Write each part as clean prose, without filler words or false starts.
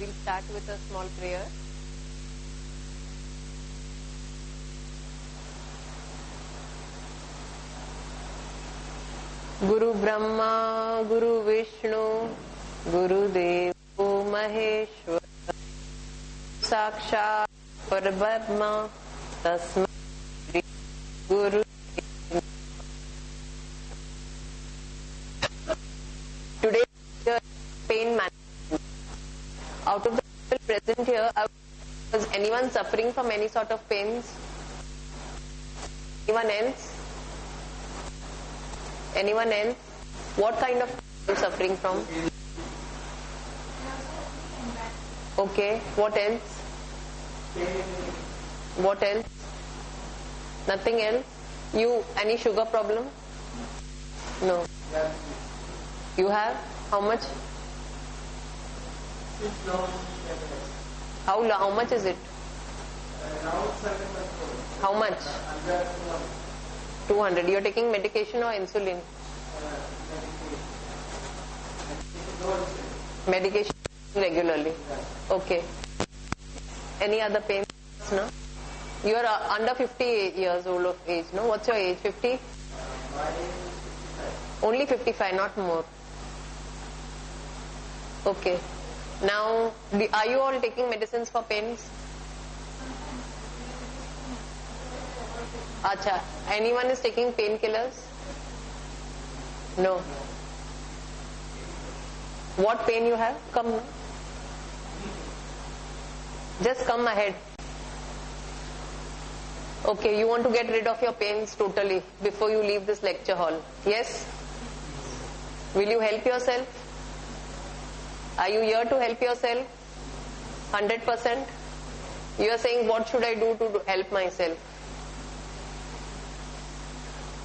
we'll start with a small prayer. Guru Brahma, Guru Vishnu, Guru Devo Maheshwara, Sakshat Parabrahma, Tasmai Shri Guru. Today is pain management. Out of the people present here, was anyone suffering from any sort of pains? Anyone else? Anyone else? What kind of pain are you suffering from? Okay. What else? What else? Nothing else? You, any sugar problem? No. You have? How much? How much is it? How much? 200. You are taking medication or insulin? Medication regularly. Okay. Any other pain? No? You are under 50 years old of age, no? What's your age? 50? Only 55, not more. Okay. Now, are you all taking medicines for pains? Acha. Anyone is taking painkillers? No. What pain you have? Come now. Just come ahead. Okay, you want to get rid of your pains totally before you leave this lecture hall. Yes? Will you help yourself? Are you here to help yourself? 100%? You are saying, what should I do to help myself?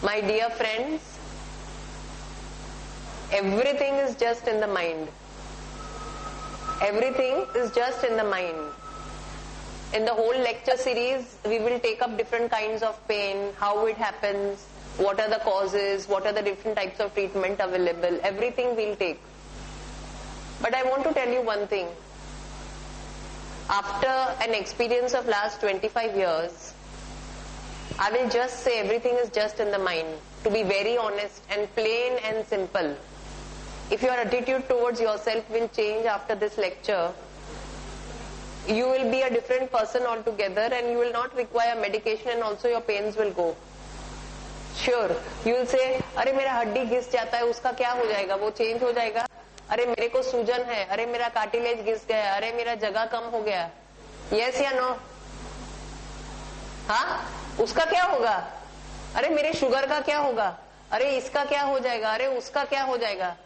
My dear friends, everything is just in the mind. Everything is just in the mind. In the whole lecture series, we will take up different kinds of pain, how it happens, what are the causes, what are the different types of treatment available. Everything we'll take. But I want to tell you one thing. After an experience of last 25 years, I will just say everything is just in the mind. To be very honest and plain and simple. If your attitude towards yourself will change after this lecture, you will be a different person altogether and you will not require medication and also your pains will go. Sure, you will say, अरे मेरा हड्डी घिस जाता है, उसका क्या हो जाएगा? वो चेंज हो जाएगा? अरे मेरे को सूजन है, अरे मेरा कार्टिलेज घिस गया, अरे मेरा जगह कम हो गया. Yes या no? हाँ? उसका क्या होगा? अरे मेरे शुगर का क्या होगा? अरे इसका क्या हो जाएगा? अरे उसका क्या हो जाएगा?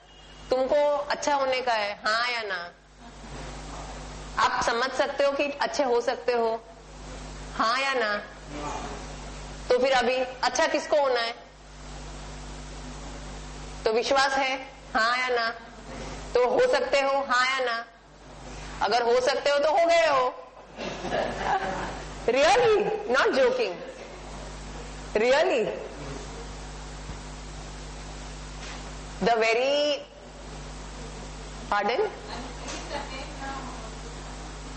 तुमको अच्छा होने का है, हाँ या ना? आप समझ सकते हो कि अच्छे हो सकते हो, हाँ या ना? तो फिर अभी अच्छा किसको होना है? तो विश्वास है, हाँ या ना? तो हो सकते हो, हाँ या ना? अगर हो सकते हो तो हो गए हो. Really? Not joking. Really? The very... Pardon?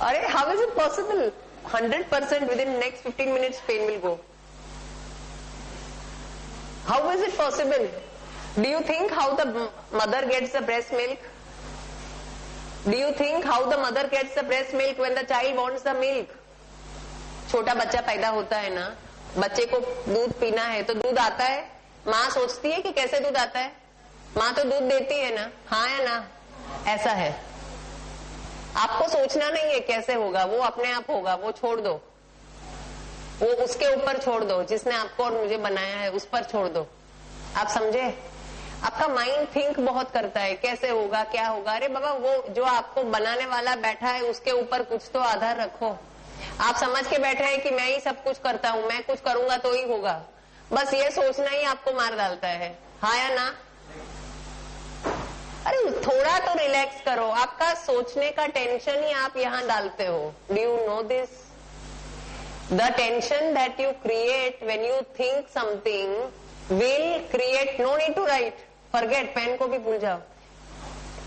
Arey, how is it possible? 100% within the next 15 minutes pain will go. How is it possible? Do you think how the mother gets the breast milk? Do you think how the mother gets the breast milk when the child wants the milk? छोटा बच्चा पैदा होता है ना, बच्चे को दूध पीना है तो दूध आता है. माँ सोचती है कि कैसे दूध आता है? माँ तो दूध देती है ना, हाँ या ना? ऐसा है. आपको सोचना नहीं है कैसे होगा, वो अपने आप होगा. वो छोड़ दो, वो उसके ऊपर छोड़ दो, जिसने आपको और मुझे बनाया है उस पर छोड़ दो. आप समझे? आपका माइंड थिंक बहुत करता है कैसे होगा, क्या होगा. अरे बाबा, वो जो आपको बनाने वाला बैठा है उसके ऊपर कुछ तो आधार रखो. आप समझ के बैठे हैं कि मैं ही सब कुछ करता हूँ, मैं कुछ करूंगा तो ही होगा. बस ये सोचना ही आपको मार डालता है, हाँ या ना? अरे थोड़ा तो रिलैक्स करो. आपका सोचने का टेंशन ही आप यहाँ डालते हो. Do you know this? The tension that you create when you think something will create, no need to write, forget, pen को भी भूल जाओ.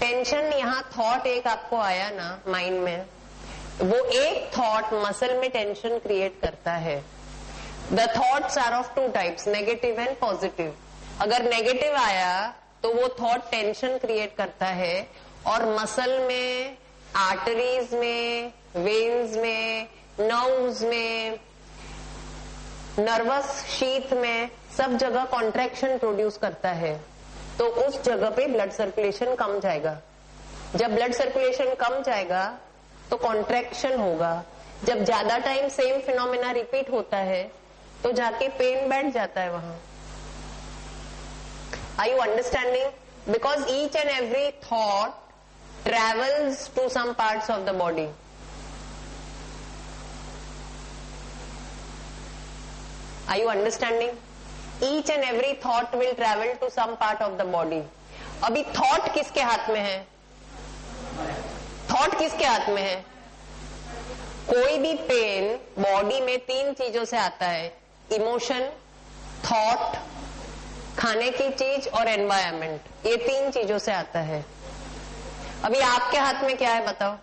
टेंशन, यहाँ थॉट एक आपको आया ना माइंड में, वो एक थॉट मसल में टेंशन क्रिएट करता है. The thoughts are of 2 types, negative and positive. अगर नेगेटिव आया तो वो थॉट टेंशन क्रिएट करता है और मसल में, आर्टरीज में, वेन्स में, नर्व्स में, नर्वस शीथ में, सब जगह कॉन्ट्रैक्शन प्रोड्यूस करता है. तो उस जगह पे ब्लड सर्कुलेशन कम जाएगा. जब ब्लड सर्कुलेशन कम जाएगा तो कॉन्ट्रैक्शन होगा. जब ज्यादा टाइम सेम फिनोमेना रिपीट होता है तो जाके पेन बैठ जाता है वहां. Are you understanding? Because each and every thought travels to some parts of the body. Are you understanding? Each and every thought will travel to some part of the body. अभी thought किसके हाथ में है? Thought किसके हाथ में है? कोई भी पेन बॉडी में 3 चीजों से आता है, इमोशन, थॉट, खाने की चीज और एनवायरमेंट. ये 3 चीजों से आता है. अभी आपके हाथ में क्या है बताओ?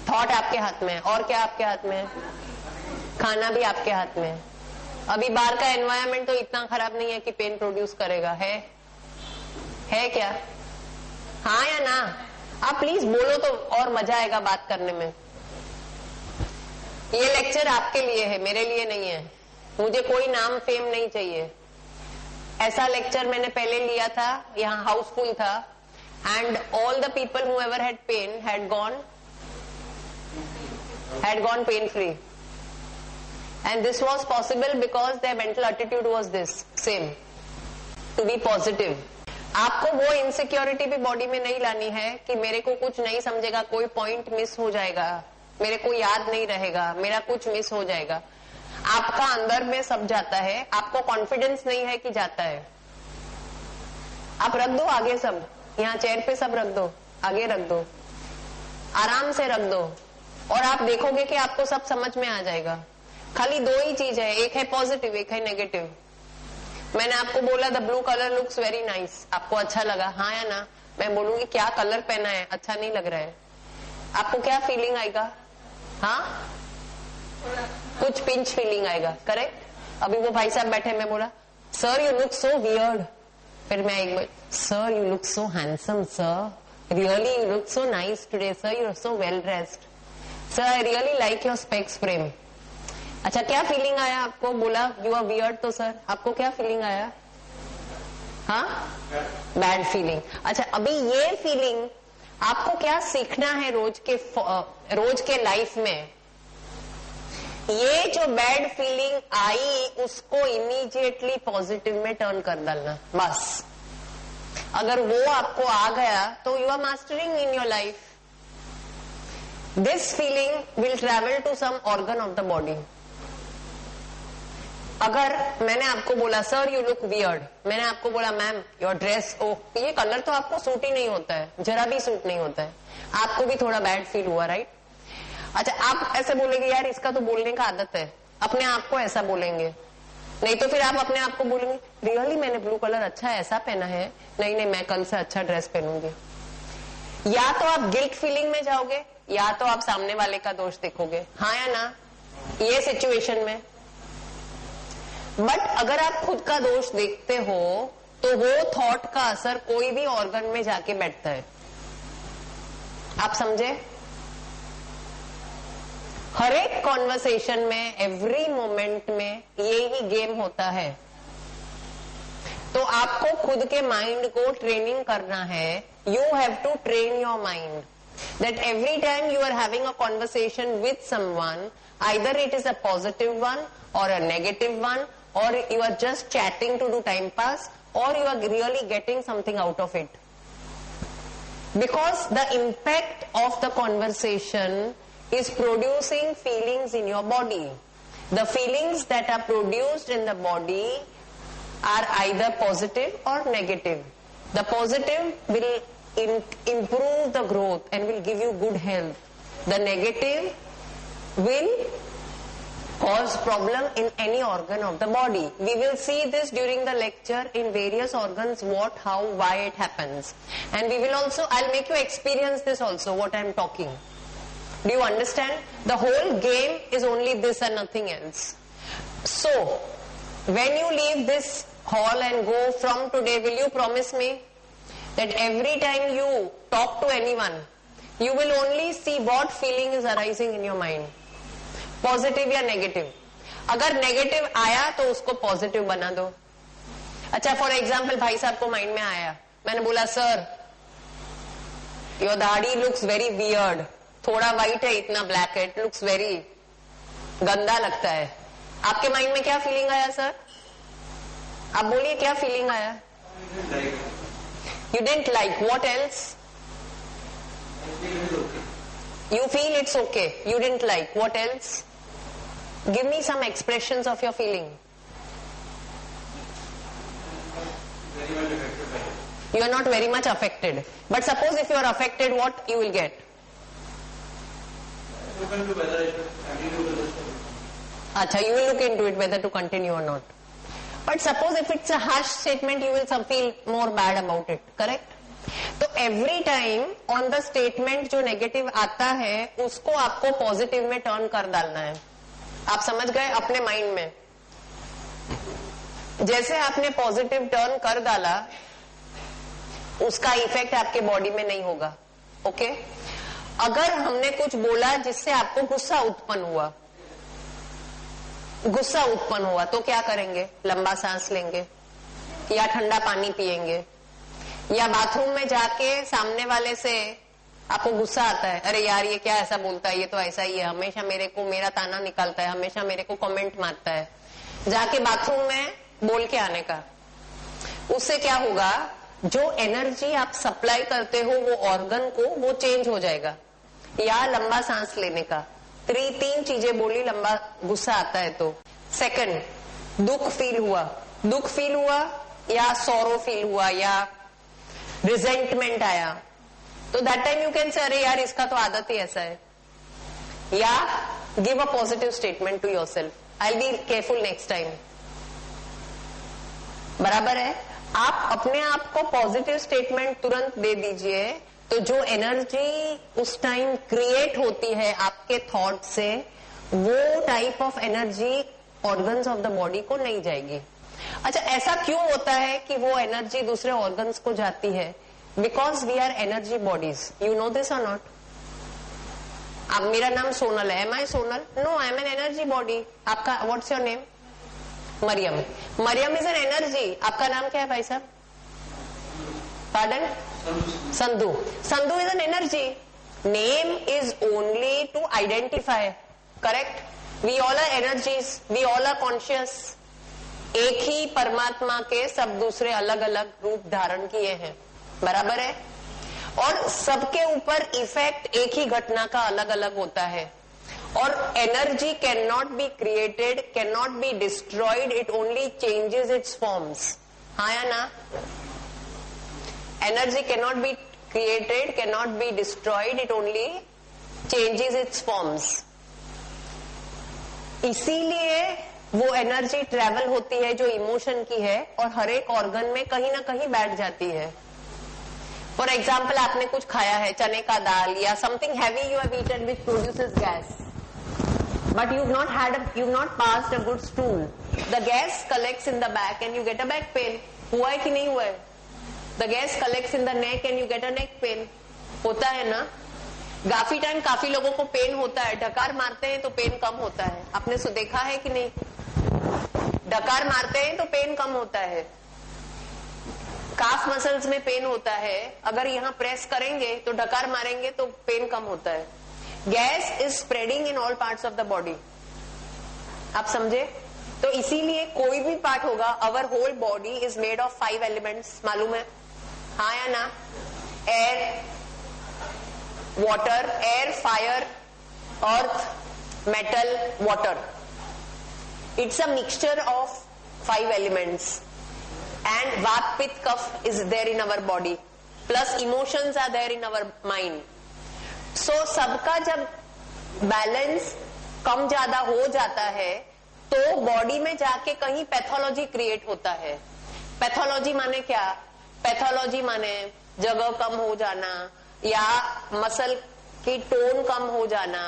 थॉट आपके हाथ में है. और क्या आपके हाथ में है? खाना भी आपके हाथ में है. अभी बाहर का एनवायरनमेंट तो इतना खराब नहीं है कि पेन प्रोड्यूस करेगा. है क्या? हाँ या ना? आप प्लीज बोलो तो और मजा आएगा बात करने में. ये लेक्चर आपके लिए है, मेरे लिए नहीं है. मुझे कोई नाम फेम नहीं चाहिए. ऐसा लेक्चर मैंने पहले लिया था, यहाँ हाउसफुल था, and all the people who ever had pain had gone pain free. And this was possible because their mental attitude was this same, to be positive. आपको वो इनसिक्योरिटी भी बॉडी में नहीं लानी है कि मेरे को कुछ नहीं समझेगा, कोई पॉइंट मिस हो जाएगा, मेरे को याद नहीं रहेगा, मेरा कुछ मिस हो जाएगा. आपका अंदर में सब जाता है, आपको कॉन्फिडेंस नहीं है कि जाता है. आप रख दो आगे, सब यहाँ चेयर पे सब रख दो, आगे रख दो, आराम से रख दो और आप देखोगे कि आपको सब समझ में आ जाएगा. खाली 2 ही चीज है, एक है पॉजिटिव, एक है नेगेटिव. मैंने आपको बोला the blue colour looks very nice, आपको अच्छा लगा, हाँ या ना? मैं बोलूंगी क्या कलर पहना है, अच्छा नहीं लग रहा है, आपको क्या फीलिंग आएगा? हाँ, कुछ पिंच फीलिंग आएगा. करेक्ट? अभी वो भाई साहब बैठे, मैं बोला sir you look so weird, फिर मैं एक बार sir you look so handsome, sir really you look so nice today, sir you are so well dressed, sir I really like your specs frame. अच्छा, क्या फीलिंग आया आपको? बोला you are weird तो सर आपको क्या फीलिंग आया? हाँ, बैड फीलिंग. अच्छा, अभी ये फीलिंग आपको क्या सीखना है रोज के लाइफ में? ये जो बैड फीलिंग आई उसको इमीडिएटली पॉजिटिव में टर्न कर डालना, बस. अगर वो आपको आ गया तो you are mastering in your life. This feeling will travel to some organ of the body. अगर मैंने आपको बोला सर यू लुक वियर्ड, मैंने आपको बोला मैम योर ड्रेस, ओह ये कलर तो आपको सूट ही नहीं होता है, जरा भी सूट नहीं होता है, आपको भी थोड़ा बैड फील हुआ, राइट? अच्छा, आप ऐसे बोलेंगे यार इसका तो बोलने का आदत है, अपने आप को ऐसा बोलेंगे. नहीं तो फिर आप अपने आप को बोलेंगे रियली मैंने ब्लू कलर अच्छा ऐसा पहना है, नहीं मैं कल से अच्छा ड्रेस पहनूंगी. या तो आप गिल्ट फीलिंग में जाओगे या तो आप सामने वाले का दोष देखोगे. हाँ या ना? ये सिचुएशन में. बट अगर आप खुद का दोष देखते हो तो वो थॉट का असर कोई भी ऑर्गन में जाके बैठता है. आप समझे? हर एक कॉन्वर्सेशन में, एवरी मोमेंट में ये ही गेम होता है. तो आपको खुद के माइंड को ट्रेनिंग करना है. You have to train your mind that every time you are having a conversation with someone, either it is a positive one or a negative one, or you are just chatting to do time pass, or you are really getting something out of it. Because the impact of the conversation is producing feelings in your body. The feelings that are produced in the body are either positive or negative. The positive will improve the growth and will give you good health. The negative will cause problem in any organ of the body. We will see this during the lecture in various organs, what, how, why it happens. And we will also, I'll make you experience this also, what I'm talking. Do you understand? The whole game is only this and nothing else. So, when you leave this hall and go from today, will you promise me that every time you talk to anyone, you will only see what feeling is arising in your mind? Positive या negative. अगर negative आया तो उसको positive बना दो. अच्छा, for example भाई साहब को माइंड में आया, मैंने बोला सर योर दाढ़ी लुक्स वेरी वियर्ड, थोड़ा व्हाइट है इतना ब्लैक है, इट लुक्स वेरी गंदा लगता है. आपके माइंड में क्या फीलिंग आया सर? आप बोलिए क्या फीलिंग आया? You didn't like. What else? You feel it's okay. You didn't like. What else? Give me some expressions of your feeling. Very much affected by it. You are not very much affected. But suppose if you are affected, what you will get? Look into whether I should continue with this. Acha, you will look into it whether to continue or not. But suppose if it's a harsh statement, you will feel more bad about it. Correct? तो every time on the statement जो negative आता है उसको आपको positive में turn कर डालना है. आप समझ गए? अपने माइंड में जैसे आपने पॉजिटिव टर्न कर डाला, उसका इफेक्ट आपके बॉडी में नहीं होगा. ओके? अगर हमने कुछ बोला जिससे आपको गुस्सा उत्पन्न हुआ तो क्या करेंगे? लंबा सांस लेंगे या ठंडा पानी पिएंगे या बाथरूम में जाके सामने वाले से आपको गुस्सा आता है, अरे यार ये क्या ऐसा बोलता है, ये तो ऐसा ही है, हमेशा मेरे को मेरा ताना निकालता है, हमेशा मेरे को कमेंट मारता है, जाके बाथरूम में बोल के आने का. उससे क्या होगा? जो एनर्जी आप सप्लाई करते हो वो ऑर्गन को, वो चेंज हो जाएगा. या लंबा सांस लेने का. तीन चीजें बोली लंबा गुस्सा आता है तो. सेकंड, दुख फील हुआ या सॉरो फील हुआ या रिजेंटमेंट आया, तो that time you can say अरे यार इसका तो आदत ही ऐसा है. या give a positive statement to yourself, I will be careful next time. बराबर है? आप अपने आप को पॉजिटिव स्टेटमेंट तुरंत दे दीजिए, तो जो एनर्जी उस टाइम क्रिएट होती है आपके थॉट से, वो type of energy organs of the body को नहीं जाएगी. अच्छा, ऐसा क्यों होता है कि वो एनर्जी दूसरे ऑर्गन्स को जाती है? Because we are energy bodies. You know this or not? अब मेरा नाम सोनल है. Am I Sonal? No, I am an energy body. आपका what's your name? Mariam. Mariam is an energy. आपका नाम क्या है भाई साहब? Pardon? Sandhu. Sandhu is an energy. Name is only to identify. Correct? We all are energies, we all are conscious. एक ही परमात्मा के सब दूसरे अलग अलग रूप धारण किए हैं. बराबर है? और सबके ऊपर इफेक्ट एक ही घटना का अलग अलग होता है. और energy can not be created, can not be destroyed, it only changes it's forms. हाँ या ना? Energy can not be created, can not be destroyed, it only changes it's forms. इसीलिए वो एनर्जी ट्रेवल होती है जो इमोशन की है और हर एक ऑर्गन में कहीं ना कहीं बैठ जाती है. फॉर एग्जाम्पल, आपने कुछ खाया है, चने का दाल या something heavy you have eaten which produces gas, but you not passed a good stool. The gas collects in the back and you get a back pain. हुआ है कि नहीं हुआ है? The gas collects in the neck and you get a neck pain. होता है ना? काफी टाइम काफी लोगों को पेन होता है. डकार मारते हैं तो पेन कम होता है. आपने देखा है कि नहीं? डकार मारते हैं तो पेन कम होता है. काफ मसल्स में पेन होता है. अगर यहाँ प्रेस करेंगे तो डकार मारेंगे तो पेन कम होता है. Gas is spreading in all parts of the body. आप समझे? तो इसीलिए कोई भी पार्ट होगा, our whole body is made of 5 elements. मालूम है? हाँ या ना? Air, water, air, fire, earth, metal, water. It's a mixture of 5 elements. And Vata, Pitta, Kapha is there in our body. Plus emotions are there in our mind. So सबका जब balance कम ज्यादा हो जाता है तो बॉडी में जाके कहीं पैथोलॉजी क्रिएट होता है। पैथोलॉजी माने क्या? पैथोलॉजी माने जगह कम हो जाना या मसल की टोन कम हो जाना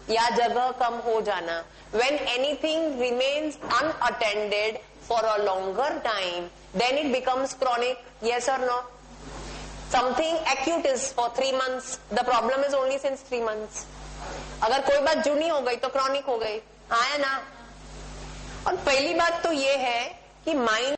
या जगह कम हो जाना। When anything remains unattended for a longer time, then it becomes chronic. Yes or no? Something acute is for 3 months. The problem is only since 3 months. अगर कोई बात जूनी हो गई तो क्रॉनिक हो गई, हाँ या ना? और पहली बात तो ये है कि माइंड